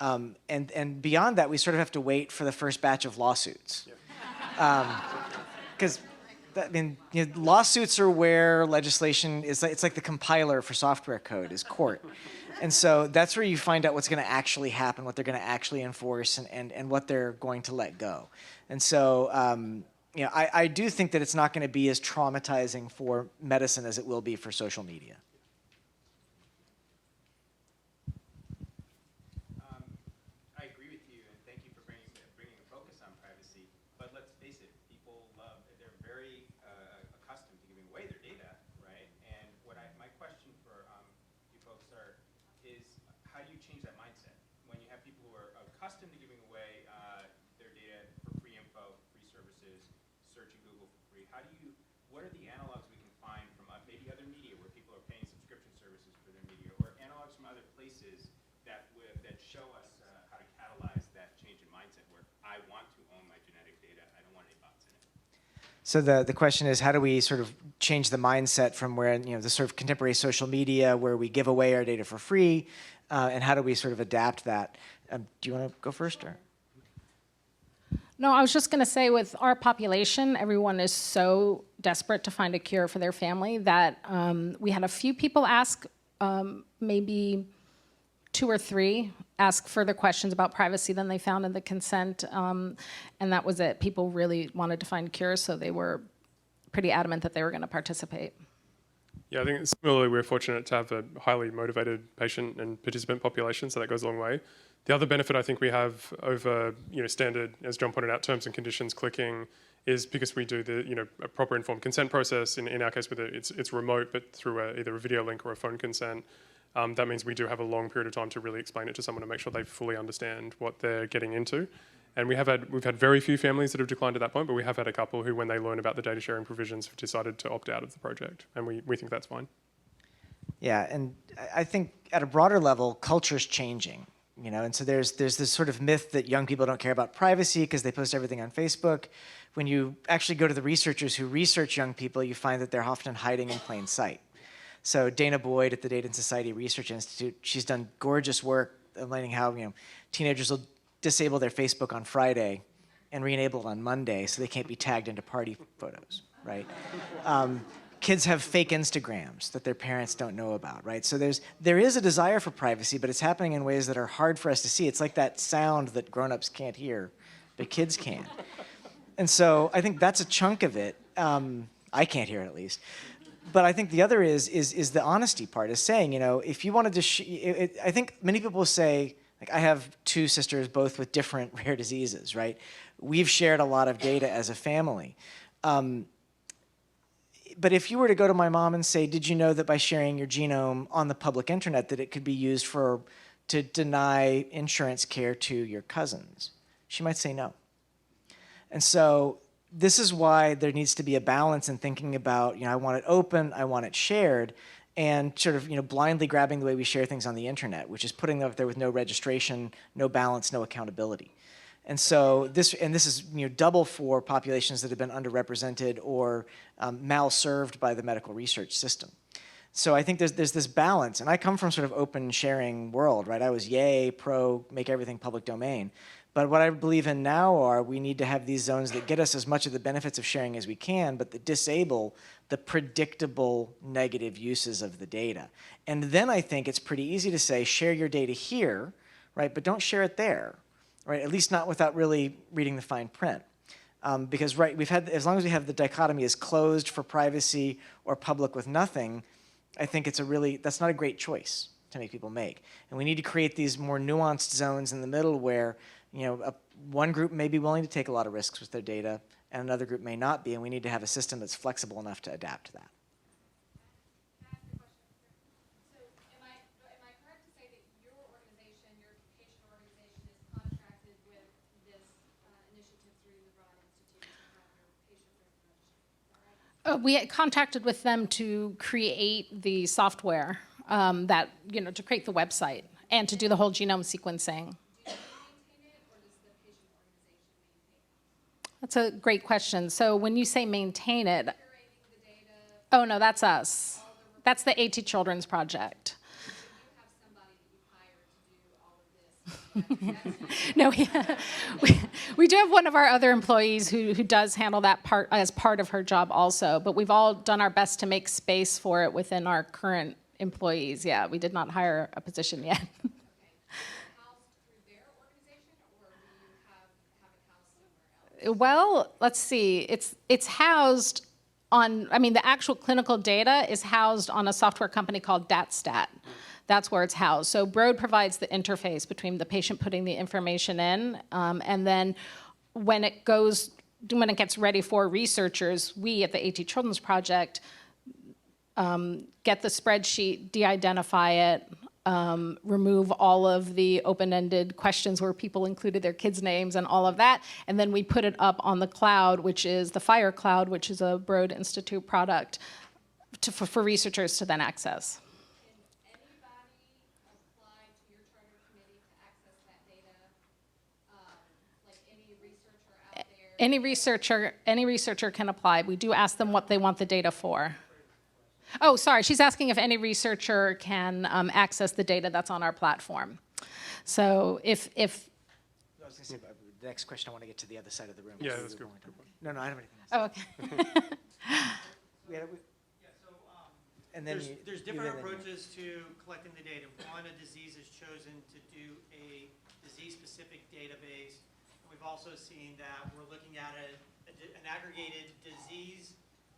And beyond that, we sort of have to wait for the first batch of lawsuits. Because lawsuits are where legislation is. It's like the compiler for software code is court. And so that's where you find out what's going to actually happen, what they're going to actually enforce, and what they're going to let go. And so I do think that it's not going to be as traumatizing for medicine as it will be for social media. What are the analogs we can find from maybe other media where people are paying subscription services for their media, or analogs from other places that show us how to catalyze that change in mindset where I want to own my genetic data, I don't want any bots in it? So the question is, how do we sort of change the mindset from where, the sort of contemporary social media where we give away our data for free, and how do we sort of adapt that? Do you want to go first, or? No, I was just going to say, with our population, everyone is so desperate to find a cure for their family that we had a few people ask, maybe 2 or 3, ask further questions about privacy than they found in the consent, and that was it. People really wanted to find cures, so they were pretty adamant that they were going to participate. Yeah, I think similarly, we're fortunate to have a highly motivated patient and participant population, so that goes a long way. The other benefit I think we have over standard, as John pointed out, terms and conditions clicking, is because we do the a proper informed consent process. In our case, it's remote, but through either a video link or a phone consent. That means we do have a long period of time to really explain it to someone to make sure they fully understand what they're getting into. And we've had very few families that have declined at that point, but we have had a couple who, when they learn about the data sharing provisions, have decided to opt out of the project, and we think that's fine. Yeah, and I think at a broader level, culture's changing. And so there's this sort of myth that young people don't care about privacy because they post everything on Facebook. When you actually go to the researchers who research young people, you find that they're often hiding in plain sight. So Dana Boyd at the Data and Society Research Institute, she's done gorgeous work explaining how teenagers will disable their Facebook on Friday and re-enable it on Monday so they can't be tagged into party photos, right? Kids have fake Instagrams that their parents don't know about, right? So there is a desire for privacy, but it's happening in ways that are hard for us to see. It's like that sound that grown-ups can't hear, but kids can. And so I think that's a chunk of it. I can't hear it, at least. But I think the other is the honesty part, is saying, if you wanted to, I think many people say, like, I have 2 sisters, both with different rare diseases, right? We've shared a lot of data as a family. But if you were to go to my mom and say, did you know that by sharing your genome on the public internet that it could be used to deny insurance care to your cousins? She might say no. And so this is why there needs to be a balance in thinking about, I want it open, I want it shared, and sort of, blindly grabbing the way we share things on the internet, which is putting them up there with no registration, no balance, no accountability. And so this is double for populations that have been underrepresented or malserved by the medical research system. So I think there's this balance, and I come from sort of open sharing world, right? I was yay, pro, make everything public domain. But what I believe in now are we need to have these zones that get us as much of the benefits of sharing as we can, but that disable the predictable negative uses of the data. And then I think it's pretty easy to say, share your data here, right? But don't share it there, right? At least not without really reading the fine print. Because, right, as long as we have the dichotomy as closed for privacy or public with nothing, I think that's not a great choice to make people make. And we need to create these more nuanced zones in the middle where, one group may be willing to take a lot of risks with their data, and another group may not be, and we need to have a system that's flexible enough to adapt to that. Can I ask a question? So am I correct to say that your organization, your patient organization, is contracted with this initiative through the Broad Institute to have your patient registry? Is that right? We contacted with them to create the software to create the website and to do the whole genome sequencing. That's a great question. So when you say maintain it, oh no, that's us. That's the AT Children's Project. No, we do have one of our other employees who does handle that part as part of her job also, but we've all done our best to make space for it within our current employees. Yeah, we did not hire a position yet. Well, let's see. It's housed on, the actual clinical data is housed on a software company called DatStat. That's where it's housed. So Broad provides the interface between the patient putting the information in, and then when it gets ready for researchers, we at the AT Children's Project get the spreadsheet, de-identify it, remove all of the open-ended questions where people included their kids' names and all of that, and then we put it up on the cloud, which is the Fire Cloud, which is a Broad Institute product for researchers to then access. Can anybody apply to your charter committee to access that data? Like any researcher out there? Any researcher can apply. We do ask them what they want the data for. Oh, sorry, she's asking if any researcher can access the data that's on our platform. So if I was going to say, the next question, I want to get to the other side of the room. Yeah, that's good. No, I don't have anything oh, else. okay. And then there's different approaches to collecting the data. One, a disease has chosen to do a disease-specific database. And we've also seen that we're looking at an aggregated disease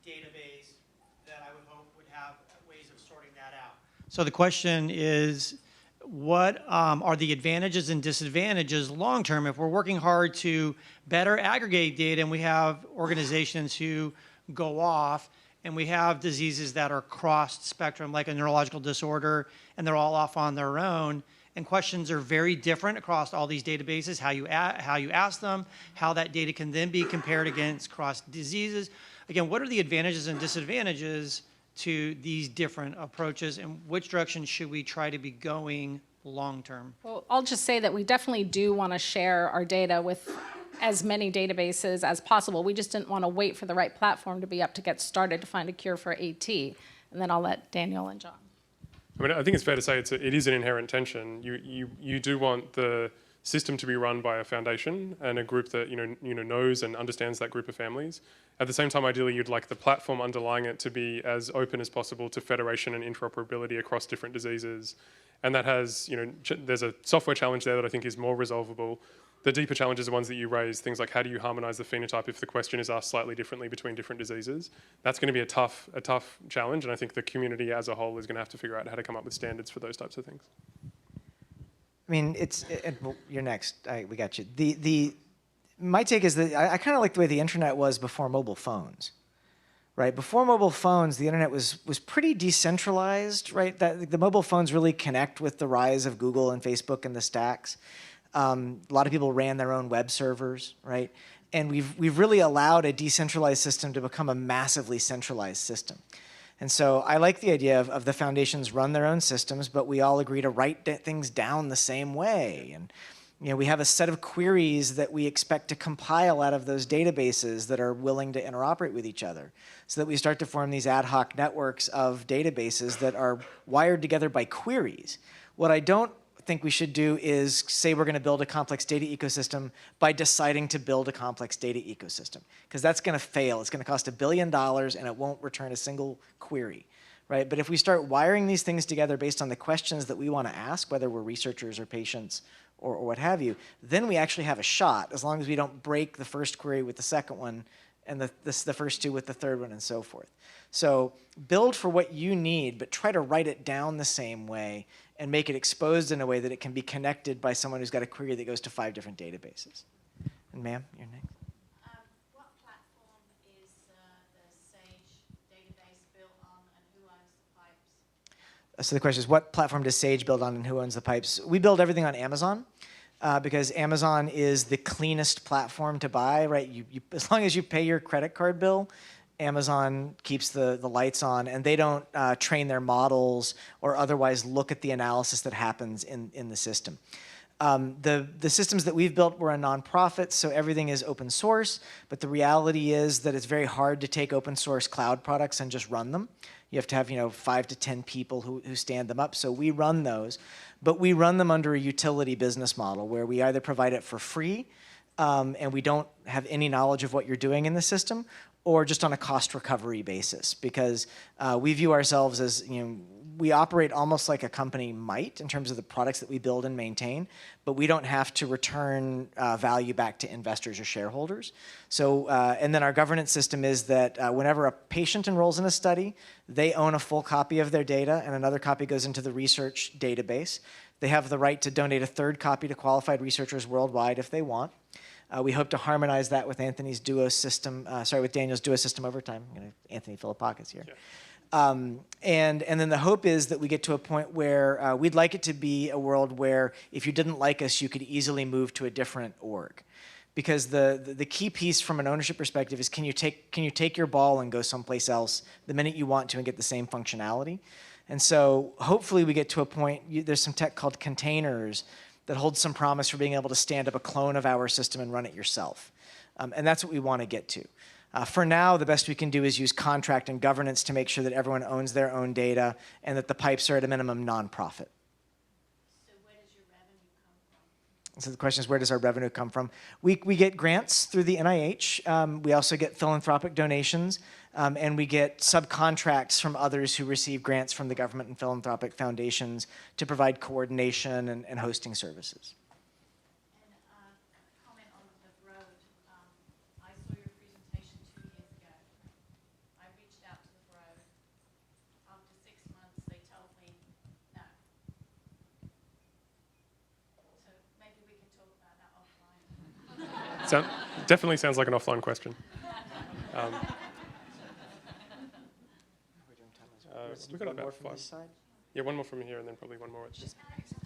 database that I would hope would have ways of sorting that out. So the question is, what are the advantages and disadvantages long-term if we're working hard to better aggregate data and we have organizations who go off and we have diseases that are cross-spectrum, like a neurological disorder, and they're all off on their own, and questions are very different across all these databases, how you ask them, how that data can then be compared against cross diseases. Again, what are the advantages and disadvantages to these different approaches, and which direction should we try to be going long term? Well, I'll just say that we definitely do want to share our data with as many databases as possible. We just didn't want to wait for the right platform to be up to get started to find a cure for AT. And then I'll let Daniel and John. I think it's fair to say it is an inherent tension. You do want the system to be run by a foundation and a group that knows and understands that group of families. At the same time, ideally, you'd like the platform underlying it to be as open as possible to federation and interoperability across different diseases. And that has, there's a software challenge there that I think is more resolvable. The deeper challenges are ones that you raise, things like how do you harmonize the phenotype if the question is asked slightly differently between different diseases. That's going to be a tough challenge, and I think the community as a whole is going to have to figure out how to come up with standards for those types of things. Well, you're next. We got you. My take is that I kind of like the way the internet was before mobile phones, right? Before mobile phones, the internet was pretty decentralized, right? That the mobile phones really connect with the rise of Google and Facebook and the stacks. A lot of people ran their own web servers, right? And we've really allowed a decentralized system to become a massively centralized system. And so I like the idea of the foundations run their own systems, but we all agree to write things down the same way. And We have a set of queries that we expect to compile out of those databases that are willing to interoperate with each other, so that we start to form these ad hoc networks of databases that are wired together by queries. What I don't think we should do is say we're going to build a complex data ecosystem by deciding to build a complex data ecosystem, because that's going to fail. It's going to cost $1 billion and it won't return a single query. Right? But if we start wiring these things together based on the questions that we want to ask, whether we're researchers or patients or what have you, then we actually have a shot, as long as we don't break the first query with the second one and the first two with the third one and so forth. So build for what you need, but try to write it down the same way and make it exposed in a way that it can be connected by someone who's got a query that goes to 5 different databases. And ma'am, you're next. What platform is the SAGE database built on, and who owns the pipes? So the question is, what platform does Sage build on and who owns the pipes? We build everything on Amazon because Amazon is the cleanest platform to buy, right? As long as you pay your credit card bill, Amazon keeps the lights on, and they don't train their models or otherwise look at the analysis that happens in the system. The systems that we've built were a nonprofit, so everything is open source, but the reality is that it's very hard to take open source cloud products and just run them. You have to have 5 to 10 people who stand them up, so we run those. But we run them under a utility business model where we either provide it for free and we don't have any knowledge of what you're doing in the system, or just on a cost recovery basis, because we view ourselves as, we operate almost like a company might in terms of the products that we build and maintain, but we don't have to return value back to investors or shareholders. So, and then our governance system is that whenever a patient enrolls in a study, they own a full copy of their data and another copy goes into the research database. They have the right to donate a third copy to qualified researchers worldwide if they want. We hope to harmonize that with Anthony's Duo system, with Daniel's Duo system over time. Anthony Philippakis here. Yeah. And then the hope is that we get to a point where we'd like it to be a world where if you didn't like us, you could easily move to a different org. Because the key piece from an ownership perspective is can you take your ball and go someplace else the minute you want to and get the same functionality? And so hopefully we get to a point, there's some tech called containers that holds some promise for being able to stand up a clone of our system and run it yourself. And that's what we want to get to. For now, the best we can do is use contract and governance to make sure that everyone owns their own data and that the pipes are at a minimum nonprofit. So where does your revenue come from? So the question is, where does our revenue come from? We get grants through the NIH. We also get philanthropic donations. And we get subcontracts from others who receive grants from the government and philanthropic foundations to provide coordination and hosting services. And a comment on the road. I saw your presentation 2 years ago. I reached out to the road. After 6 months, they told me no. So maybe we can talk about that offline. Definitely sounds like an offline question. We've got about 5. Yeah, one more from here, and then probably one more. Just a question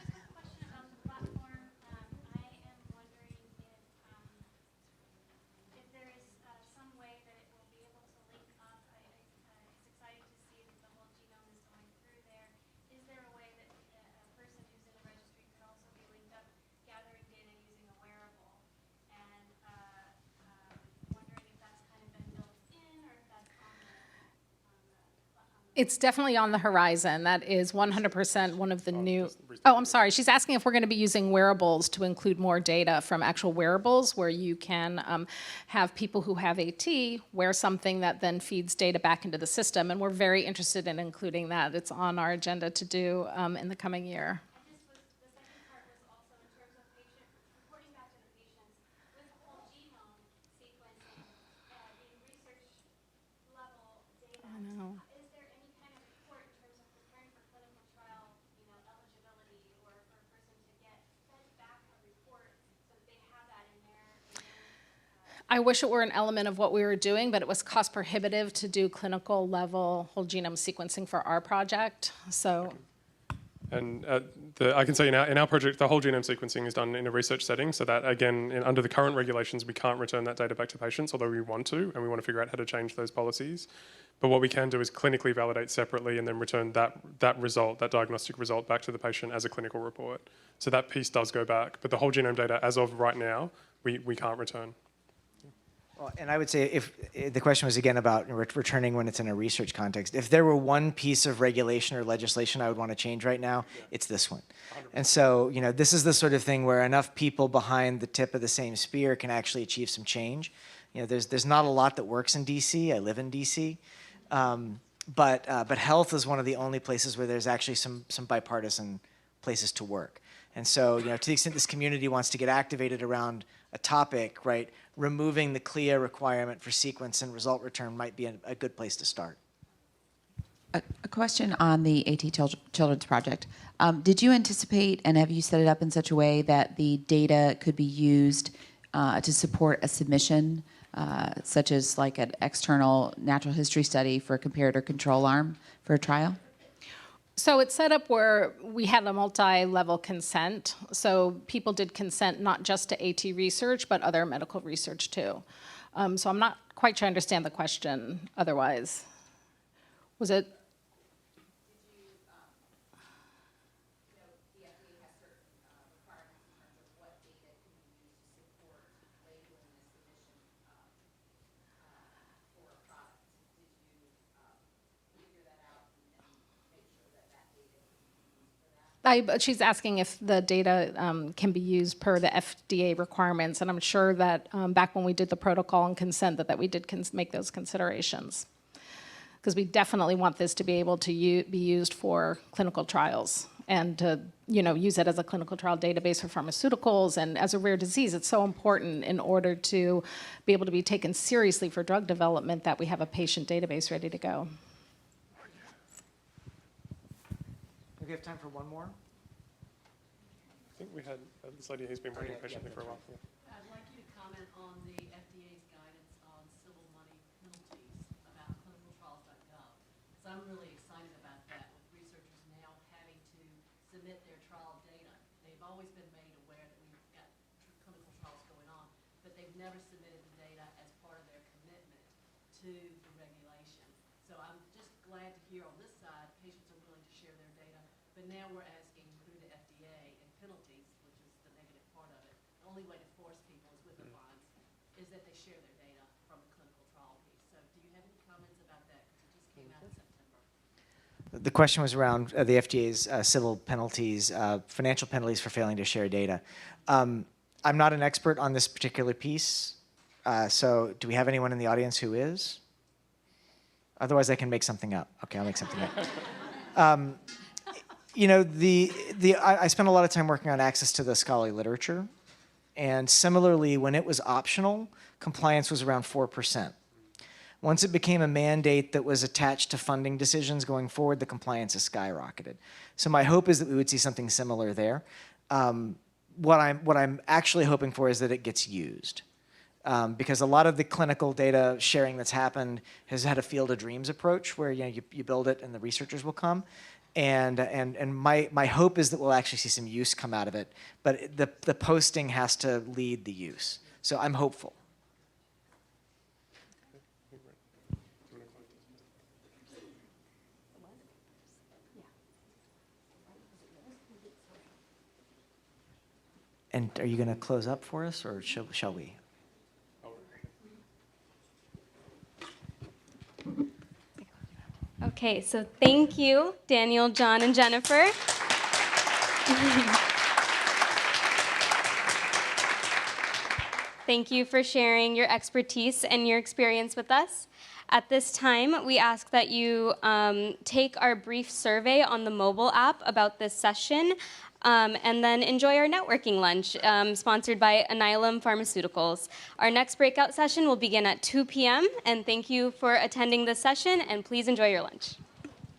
about the platform. I am wondering if there is some way that it will be able to link up. It's exciting to see that the whole genome is going through there. Is there a way that a person who's in a registry could also be linked up, gathering data using a wearable? And wondering if that's kind of been built in or if that's on the It's definitely on the horizon. That is 100% one of the new. Oh, I'm sorry. She's asking if we're going to be using wearables to include more data from actual wearables, where you can have people who have AT wear something that then feeds data back into the system. And we're very interested in including that. It's on our agenda to do in the coming year. And this was, the second part was also in terms of patient, reporting back to the patients with the whole genome sequencing, the research level data. I know. Is there any kind of report in terms of preparing for clinical trial, eligibility, or for a person to get fed back a report so that they have that in their I wish it were an element of what we were doing, but it was cost prohibitive to do clinical level whole genome sequencing for our project. So. And I can say in our project, the whole genome sequencing is done in a research setting, so that, again, under the current regulations, we can't return that data back to patients, although we want to, and we want to figure out how to change those policies. But what we can do is clinically validate separately and then return that result, that diagnostic result, back to the patient as a clinical report. So that piece does go back, but the whole genome data, as of right now, we can't return. Well, and I would say if the question was again about returning when it's in a research context, if there were one piece of regulation or legislation I would want to change right now, it's this one. 100%. And so, this is the sort of thing where enough people behind the tip of the same spear can actually achieve some change. There's not a lot that works in DC. I live in DC. But health is one of the only places where there's actually some bipartisan places to work. And so, to the extent this community wants to get activated around a topic, right, removing the CLIA requirement for sequence and result return might be a good place to start. A question on the AT Children's Project. Did you anticipate, and have you set it up in such a way that the data could be used to support a submission, such as like an external natural history study for a comparator control arm for a trial? So it's set up where we had a multi-level consent. So people did consent not just to AT research, but other medical research too. So I'm not quite sure I understand the question otherwise. Was it? She's asking if the data can be used per the FDA requirements, and I'm sure that back when we did the protocol and consent that we did make those considerations. Because we definitely want this to be able to be used for clinical trials and to use it as a clinical trial database for pharmaceuticals, and as a rare disease, it's so important in order to be able to be taken seriously for drug development that we have a patient database ready to go. Do we have time for one more? I think we had this lady who's been waiting patiently for a while. Yeah. I'd like you to comment on the FDA's guidance on civil money penalties about clinicaltrials.gov. So I'm really excited about that, with researchers now having to submit their trial data. They've always been made aware that we've got clinical trials going on, but they've never submitted the data as part of their commitment to the regulation. So I'm just glad to hear on this side, patients are willing to share their data, but now we're asking through the FDA and penalties, which is the negative part of it. The only way to force people is with the fines, is that they share their data from the clinical trial piece. So do you have any comments about that? Because it just came out in September. The question was around the FDA's civil penalties, financial penalties for failing to share data. I'm not an expert on this particular piece, so do we have anyone in the audience who is? Otherwise, I can make something up. Okay, I'll make something up. I spent a lot of time working on access to the scholarly literature, and similarly, when it was optional, compliance was around 4%. Once it became a mandate that was attached to funding decisions going forward, the compliance has skyrocketed. So my hope is that we would see something similar there. What I'm actually hoping for is that it gets used. Because a lot of the clinical data sharing that's happened has had a field of dreams approach where you build it and the researchers will come. And my hope is that we'll actually see some use come out of it, but the posting has to lead the use. So I'm hopeful. And are you going to close up for us, or shall we? Okay, so thank you, Daniel, John, and Jennifer. Thank you for sharing your expertise and your experience with us. At this time, we ask that you take our brief survey on the mobile app about this session, and then enjoy our networking lunch, sponsored by Alnylam Pharmaceuticals. Our next breakout session will begin at 2 p.m., and thank you for attending this session, and please enjoy your lunch.